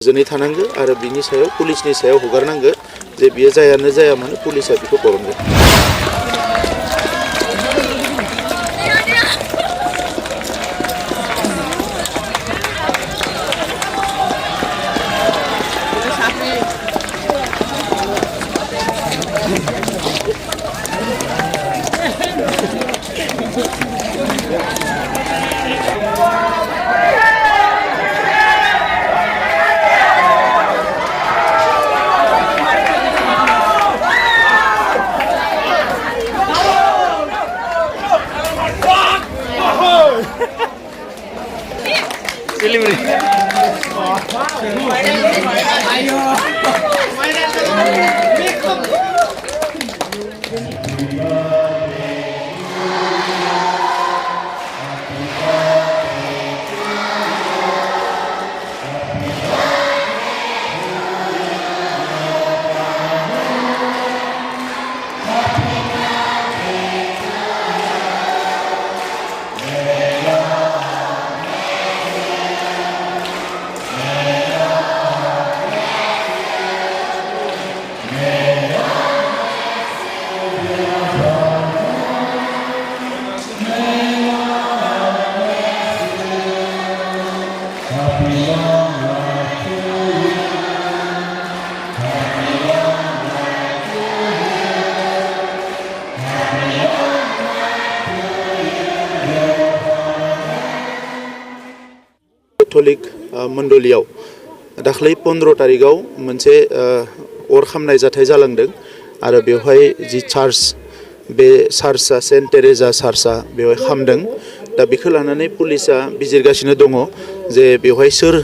गोजोनै थानांगो आरो बिनि सायाव पुलिसनि सायाव हगारनांगो जे बियो जायानो जाया मानो पुलिसा बिखौ बरनगोन। कैथलिक मण्डलियाव दाख्लै 15 तारिखाव मोनसे अर खामनाय जाथाय जालांदों आरो बेवहाय जि चार्च बे चार्चआ सेन्ट टेरेजा चार्चआ बेवहाय खामदों। दा बेखौ लानानै पुलिसा बिजिरगासिनो दङ जे बेवहाय सोर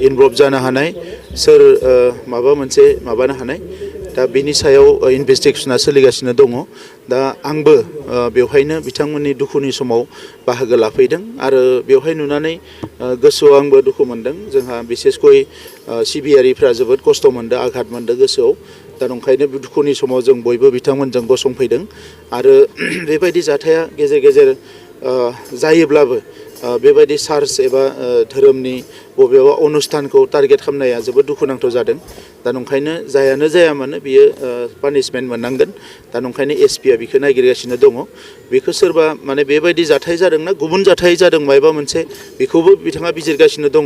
इनभल्भ जानो हानाय, सोर माबा मोनसे माबानो हानाय। दा बिनि सायाव इनभेस्टिगेशना सोलिगासिनो दङ। दा आंबो बेवहायनो बिथांमोननि दुखुनि समाव बाहागो लाफैदों आरो बेवहाय नुनानै गोसोआव आंबो दुखु मोनदों। जोंहा बिसेसकय सिबियारिफ्रा जोबोद खस्थ' मोनदों, आघात मोनदों गोसोआव। दा ओंखायनो दुखुनि समाव जों बयबो बिथांमोनजों गसंफैदों आरो बेबायदि जाथाया गेजेर गेजेर जायोब्लाबो बेबायदि चार्च एबा धोरोमनि बबेबा अनुष्ठानखौ टारगेट खालामनाया जोबोद दुखुनांथाव जादों। दा ओंखायनो जायानो जाया मानो बियो पानिशमेन्ट मोननांगोन। दा ओंखायनो एसपिआ बेखौ नागिरगासिनो दङ। बेखौ सोरबा माने बेबायदि जाथाय जादोंना गुबुन जाथाय जादों मायबा मोनसे बेखौबो बिथाङा बिजिरगासिनो दङ।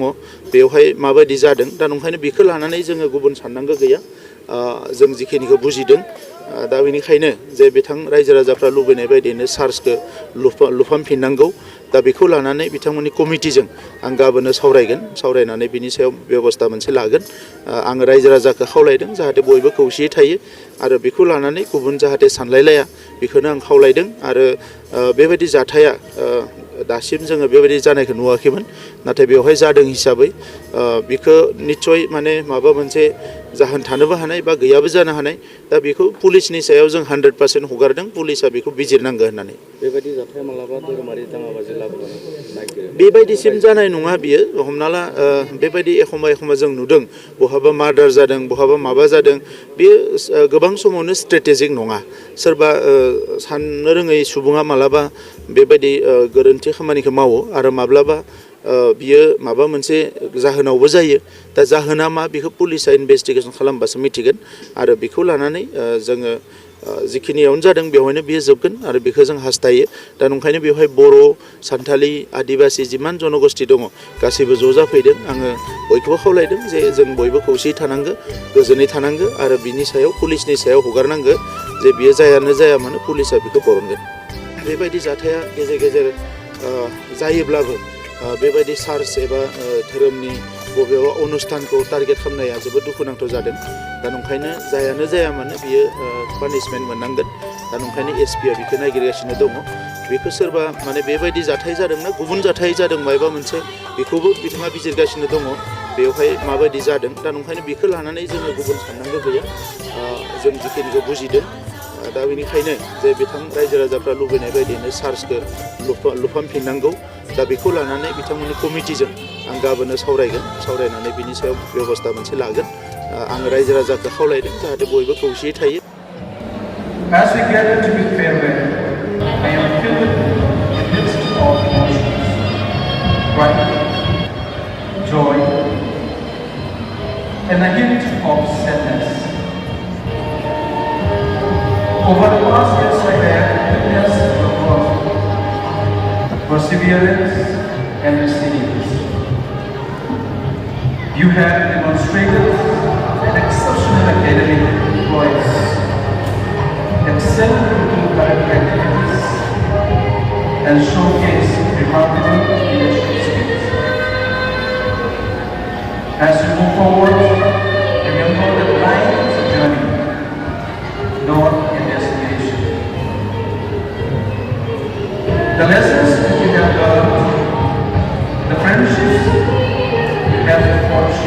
बेवहाय माबायदि जादों। दा ओंखायनो बेखौ लानानै जोङो गुबुन साननांगौ गैया। जों जिखिनिखौ बुजिदों दा बेनिखायनो जे बिथां रायजो राजाफ्रा लुबैनाय बायदियैनो चार्चखौ लुफामफिननांगौ। दा बेखौ लानानै बिथांमोननि कमिटिजों आं गाबोननो सावरायगोन। सावरायनानै बिनि सायाव बेबस्था मोनसे लागोन। आङो रायजो राजाखौ खावलायदों जाहाथे बयबो खौसेयै थायो आरो बेखौ लानानै गुबुन जाहाथे सानलायलाया बेखौनो आं खावलायदों। आरो बेबायदि जाथाया दासिम जोङो बेबायदि जानायखौ नुवाखैमोन, नाथाय बेवहाय जादों हिसाबै बेखौ निस्सय माने माबा मोनसे जाहोन थानोबो हानाय बा गैयाबो जानो हानाय। दा बेखौ पुलिसनि सायाव जों 100% हगारदों। पुलिसा बेखौ बिजिरनांगौ होननानै। बेबायदि जाथाया मालाबा धोरोमारि दाङाबाजि लाबोनो नागिरो। बेबायदिसिम जानाय नङा बियो। हमना ला बेबायदि एखमबा जों नुदों बहाबा मार्डार जादों, बहाबा माबा जादों। बेयो गोबां समावनो स्ट्रेटेजिक नङा। सोरबा साननो रोङै सुबुङा मालाबा बेबायदि गोरोन्थि खामानिखौ मावो आरो माब्लाबा बियो माबा मोनसे जाहोनावबो जायो। दा जाहोना मा बेखौ पुलिसा इनभेस्टिगेसन खालामबासो मिथिगोन आरो बेखौ लानानै जोङो जिखिनियावनो जादों बेवहायनो बियो जोबगोन आरो बेखौ जों हास्थायो। दा ओंखायनो बेवहाय बर', सान्थालि, आदिबासि जिमान जनगोष्ठी दङ गासैबो ज' जाफैदों। आङो बयखौबो खावलायदों जे जों बयबो खौसेयै थानांगो, गोजोनै थानांगो आरो बिनि सायाव पुलिसनि सायाव हगारनांगो जे बियो जायानो जाया मानो पुलिसा बेखौ बरनगोन। बेबायदि जाथाया गेजेर गेजेर जायोब्लाबो बेबायदि चार्च एबा धोरोमनि बबेबा अनुष्ठानखौ टारगेट खालामनाया जोबोद दुखुनांथाव जादों। दा ओंखायनो जायानो जाया मानो बियो पानिशमेन्ट मोननांगोन। दा ओंखायनो एसपिआ बेखौ नागिरगासिनो दङ। बेखौ सोरबा माने बेबायदि जाथाय जादोंना गुबुन जाथाय जादों मायबा मोनसे बेखौबो बिथाङा बिजिरगासिनो दङ। बेवहाय माबायदि जादों। दा ओंखायनो बेखौ लानानै जोङो गुबुन साननांगौ गैया। जों जिखिनिखौ बुजिदों। दा बेनिखायनो जे बिथां रायजो राजाफ्रा लुबैनाय बायदियैनो चार्चखौ लुफामफिननांगौ। दा बेखौ लानानै बिथांमोननि कमिटिजों आं गाबोननो सावरायगोन। सावरायनानै बिनि सायाव बेबस्था मोनसे लागोन। आङो रायजो राजाखौ खावलायदों जाहाथे बयबो खौसेयै थायो। As we gather to bid farewell, I am filled in the midst of emotions, pride, joy, and a hint of sadness. Over the past years, I have witnessed your growth, perseverance, and resilience. You have demonstrated an exceptional academic voice, excelled in current activities, and showcase remarkable leadership skills. As you move forward, remember that life is a journey, not a destination. The lessons that you have learned, the friendships you have forged,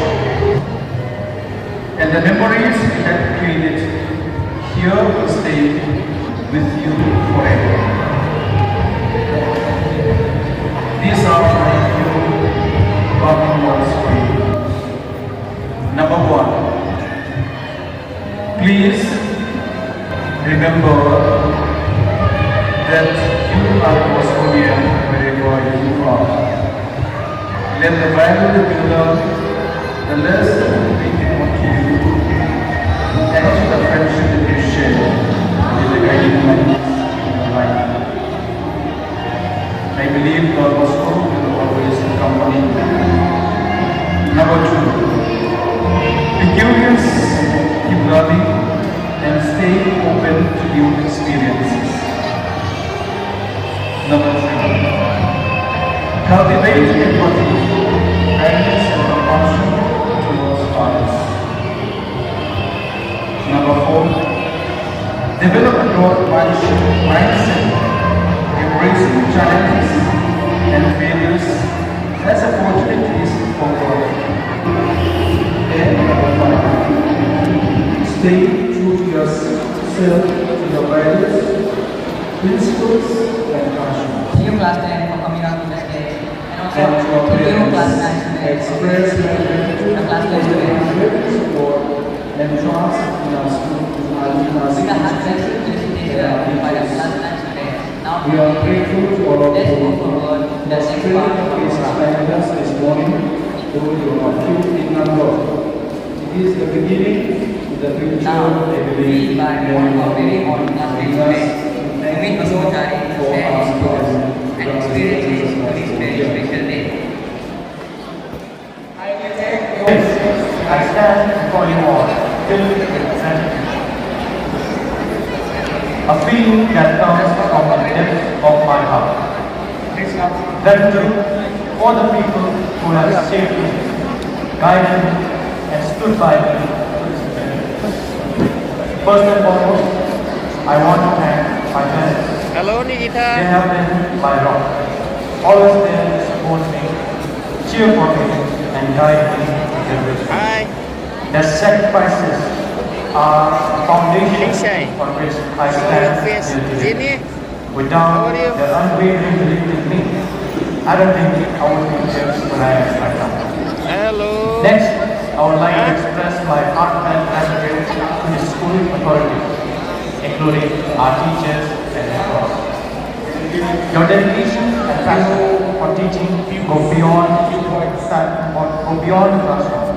and the memories you have created here will stay with you forever. These are my few parting words for you. Number one, please remember that you are Bostonian wherever you are. Let the value that you learn, the lesson we can want to you, and the friendship that you share be the guiding light in your life. I believe God Bosco will always accompany you. Number two, be curious, keep learning, and stay open to new experiences. Number three, cultivate empathy, kindness, and compassion towards others. Number four, develop a growth mindset, embracing challenges and failures as opportunities for growth. And number five, stay true to yourself, to your values, principles, and passions. Thank you, Class 10, for coming out to this day. And also, And to our thank you, Class 9 parents, students, express my gratitude the Class 10 for their students. unwavering support and trust in our school. We got hard felicitations by the Class 9 students. Now, We are grateful to all of let's you move forward to the next for part of training the is program. expanded us this morning, though you are few in number. It is the beginning to the future, Now, I we believe, by and one of our very own bring Class 10 us students, thank Moving you Bhaskacharya, for sharing our his thoughts students. and experiences to this very special day. Yes, I stand before you all, filled with gratitude. A feeling that comes from the depths of my heart. Gratitude for the people who have saved me, guided me, and stood by me to this day. First and foremost, I want to thank my parents. Hello, They Nikita. have been my rock, always there to support me, cheer for me, and guide me in their wisdom. Hi. Their sacrifices are the foundation Shay. on which I Show stand your face. here today. Jenny. Without How are you? their unwavering belief in me, I don't think I would be here where I am right now. Hello. Next, I would like to express my heartfelt gratitude to the school authorities, including our teachers and mentors. Your dedication and passion for teaching go beyond the classroom.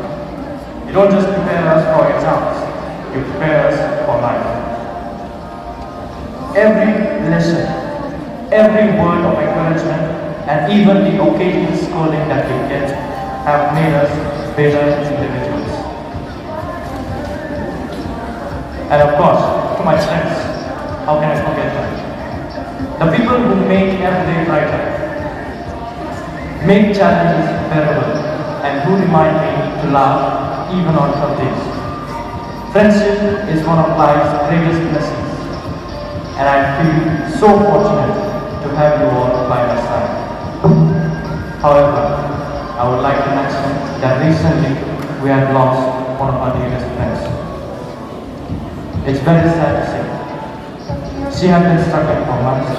You don't just prepare us for exams, you prepare us for life. Every lesson, every word of encouragement, and even the occasional scolding that we get have made us better individuals. And of course, to my friends, how can I forget them? The people who make every day brighter, make challenges bearable, and who remind me to laugh even on tough days. Friendship is one of life's greatest blessings, and I feel so fortunate to have you all by my side. However, I would like to mention that recently we have lost one of our dearest friends. It's very sad to say. She had been struggling for months.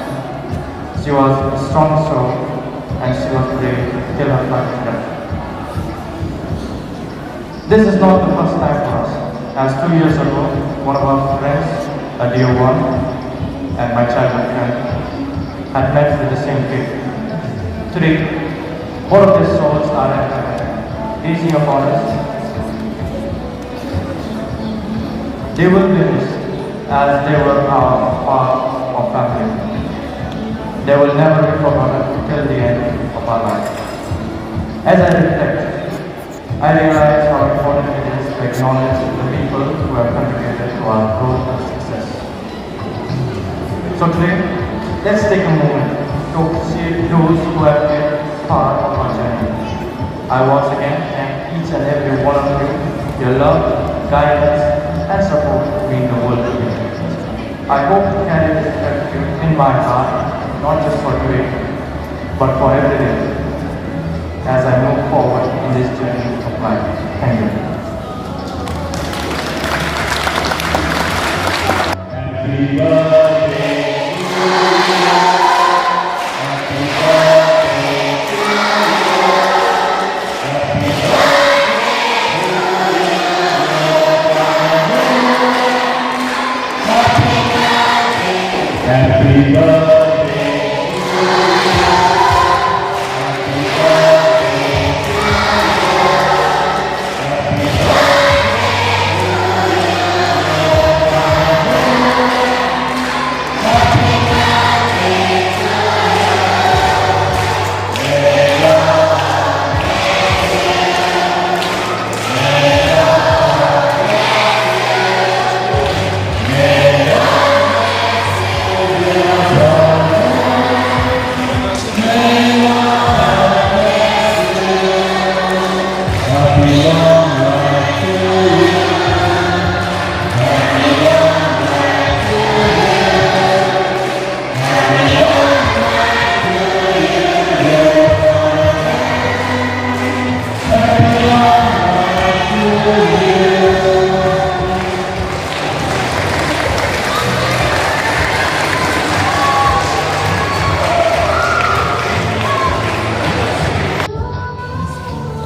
She was a strong soul and she was brave till her final breath. This is not the first time for us, as 2 years ago, one of our friends, a dear one, and my childhood friend, had met with the same fate. Today, both of their souls are at heaven, gazing upon us, They will be missed as they were our part of family. They will never be forgotten till the end of our lives. As I reflect, I realize how important it is to acknowledge the people who have contributed to our growth and success. So today, let's take a moment to appreciate those who have been part of our journey. I once again thank each and every one of you. Your love, guidance, and support mean the world to me. I hope to carry this gratitude in my heart, not just for today, but for every day, as I move forward in this journey of life. Thank you. Happy birthday to you. Happy birthday to you. Happy birthday. Happy birthday.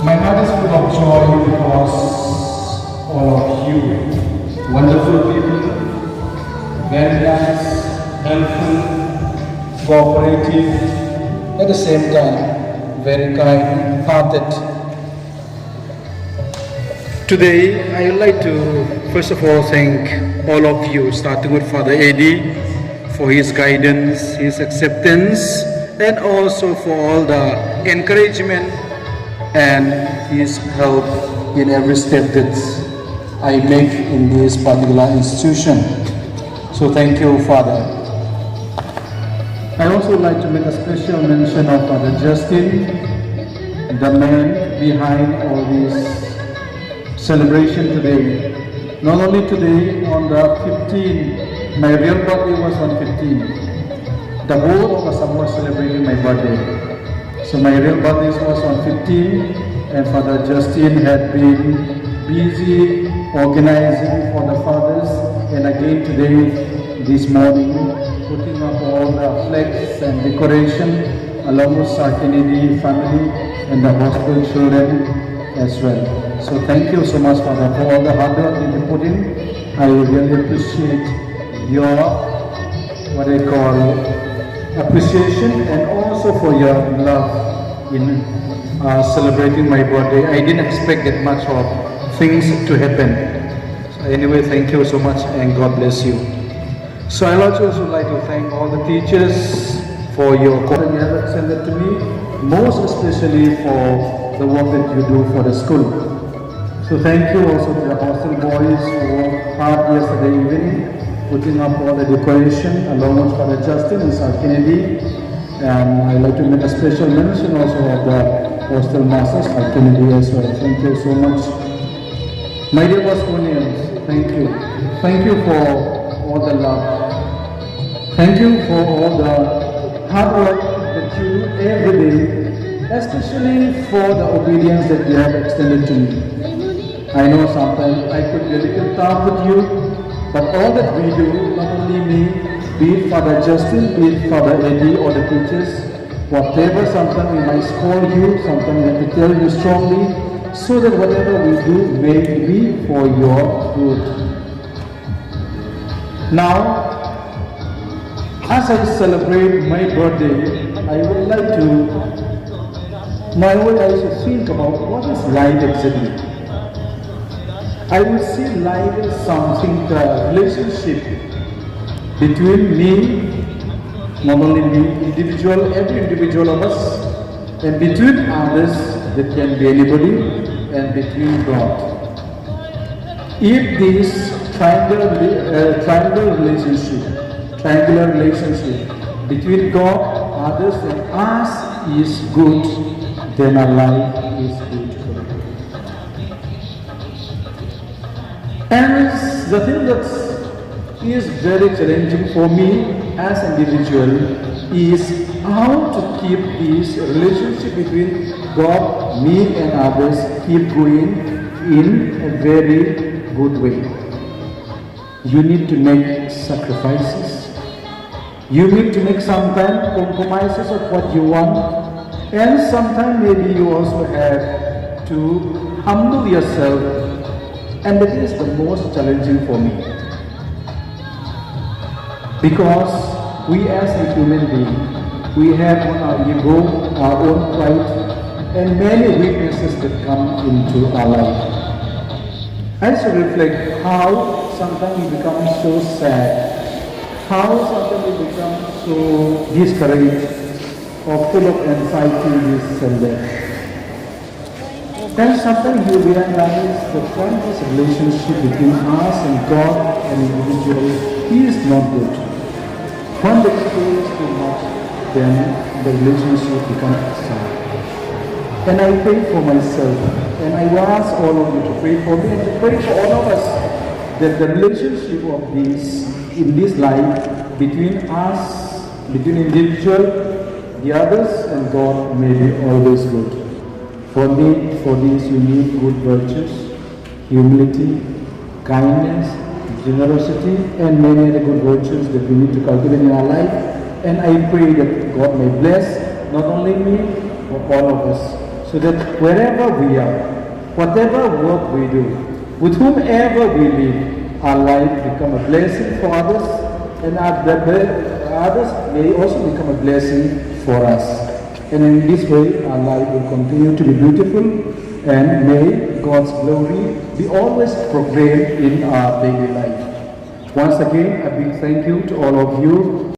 My heart is full of joy because all of you, wonderful people, very nice, helpful, cooperative, at the same time, very kind-hearted. Today, I would like to first of all thank all of you, starting with Father Eddie, for his guidance, his acceptance, and also for all the encouragement and his help in every step that I make in this particular institution. So thank you, Father. I also would like to make a special mention of Father Justin, the man behind all this celebration today. Not only today, on the 15th, my real birthday was on 15th. The whole of us were celebrating my birthday. So my real birthday was on 15, and Father Justin had been busy organizing for the fathers, and again today, this morning, putting up all the flags and decoration along with our Kennedy family and the hospital children as well. So thank you so much, Father, for all the hard work that you put in. I really appreciate your, what I call, appreciation, and also for your love in celebrating my birthday. I didn't expect that much of things to happen. So anyway, thank you so much and God bless you. So I would also like to thank all the teachers for your comment you have extended to me, most especially for the work that you do for the school. So thank you also to the hostel boys who worked hard yesterday evening, putting up all the decoration along with Father Justin and Sir Kennedy. And I'd like to make a special mention also of the hostel masters, Sir Kennedy as well. Thank you so much. My dear Bostonians, thank you. Thank you for all the love. Thank you for all the hard work that you do every day, especially for the obedience that you have extended to me. I know sometimes I could be a little tough with you, but all that we do, not only me, be it Father Justin, be it Father Eddie or the teachers, whatever, sometimes we might scold you, sometimes we have to tell you strongly, so that whatever we do may be for your good. Now, as I celebrate my birthday, I would like to, my way I should think about what is right exactly. I would see life as something, the relationship between me, not only me, individual, every individual of us, and between others, that can be anybody, and between God. If this triangular relationship between God, others, and us is good, then our life is beautiful. And the thing that is very challenging for me as an individual is how to keep this relationship between God, me, and others keep going in a very good way. You need to make sacrifices. You need to make sometimes compromises of what you want, and sometimes maybe you also have to humble yourself, and that is the most challenging for me. Because we as a human being, we have our ego, our own pride, and many weaknesses that come into our life. I should reflect how sometimes we become so sad, how sometimes we become so discouraged or full of anxiety, this and that. Then sometimes you realize that when this relationship between us and God and individual is not good. When the ego is too much, then the relationship becomes sad. And I pray for myself, and I ask all of you to pray for me and to pray for all of us, that the relationship of this, in this life, between us, between individual, the others, and God may be always good. For this you need good virtues, humility, kindness, generosity, and many other good virtues that we need to cultivate in our life. And I pray that God may bless not only me, but all of us, so that wherever we are, whatever work we do, with whomever we live, our life become a blessing for others, and others may also become a blessing for us. And in this way, our life will continue to be beautiful, and may God's glory be always proclaimed in our daily life. Once again, a big thank you to all of you.